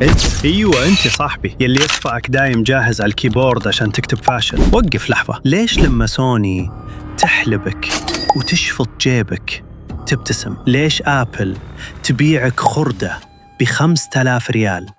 ايوه انت صاحبي يلي يصبعك دايم جاهز على الكيبورد عشان تكتب فاشل. وقف لحظة، ليش لما سوني تحلبك وتشفط جيبك تبتسم؟ ليش آبل تبيعك خردة ب5,000 ريال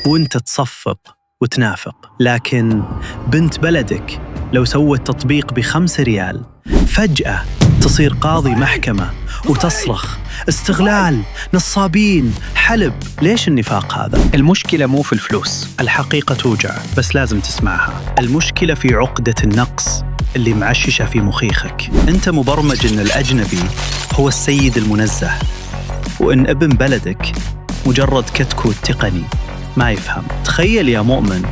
وانت تصفق وتنافق؟ لكن بنت بلدك لو سوت تطبيق ب5 ريال فجأة تصير قاضي محكمة وتصرخ استغلال، نصابين، حلب. ليش النفاق هذا؟ المشكلة مو في الفلوس، الحقيقة توجع بس لازم تسمعها. المشكلة في عقدة النقص اللي معششة في مخيخك. أنت مبرمج إن الأجنبي هو السيد المنزه، وإن ابن بلدك مجرد كتكوت تقني ما يفهم. تخيل يا مؤمن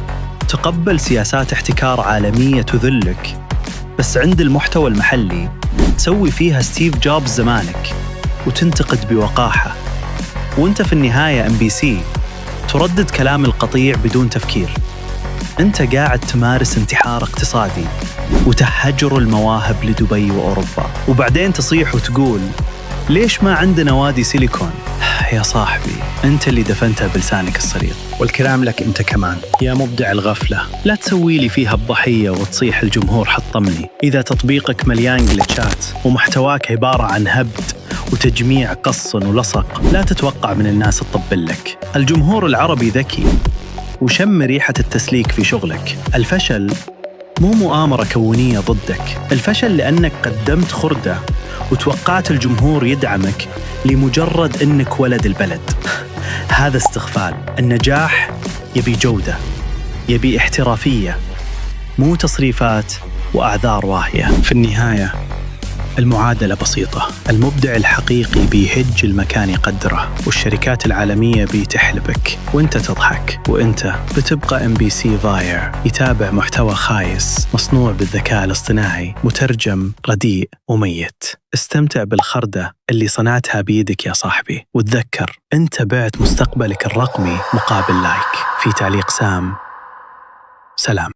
تقبل سياسات احتكار عالمية تذلك، بس عند المحتوى المحلي تسوي فيها ستيف جوبز زمانك وتنتقد بوقاحة، وانت في النهاية MBC تردد كلام القطيع بدون تفكير. انت قاعد تمارس انتحار اقتصادي وتهجر المواهب لدبي وأوروبا، وبعدين تصيح وتقول ليش ما عندنا وادي سيليكون؟ يا صاحبي أنت اللي دفنتها بلسانك الصريح، والكلام لك أنت كمان يا مبدع الغفلة. لا تسوي لي فيها الضحية وتصيح الجمهور حطمني. إذا تطبيقك مليان جلتشات ومحتواك عبارة عن هبد وتجميع قص ولصق، لا تتوقع من الناس تطبل لك. الجمهور العربي ذكي وشم ريحة التسليك في شغلك. الفشل مو مؤامرة كونية ضدك، الفشل لأنك قدمت خردة وتوقعت الجمهور يدعمك لمجرد أنك ولد البلد. هذا استغفال. النجاح يبي جودة، يبي احترافية، مو تصريفات وأعذار واهية. في النهاية المعادلة بسيطة، المبدع الحقيقي بيهج المكان يقدره، والشركات العالمية بتحلبك وانت تضحك، وانت بتبقى MBC ضايع يتابع محتوى خايس مصنوع بالذكاء الاصطناعي، مترجم رديء وميت. استمتع بالخردة اللي صنعتها بيدك يا صاحبي، وتذكر انت بعت مستقبلك الرقمي مقابل لايك في تعليق سام. سلام.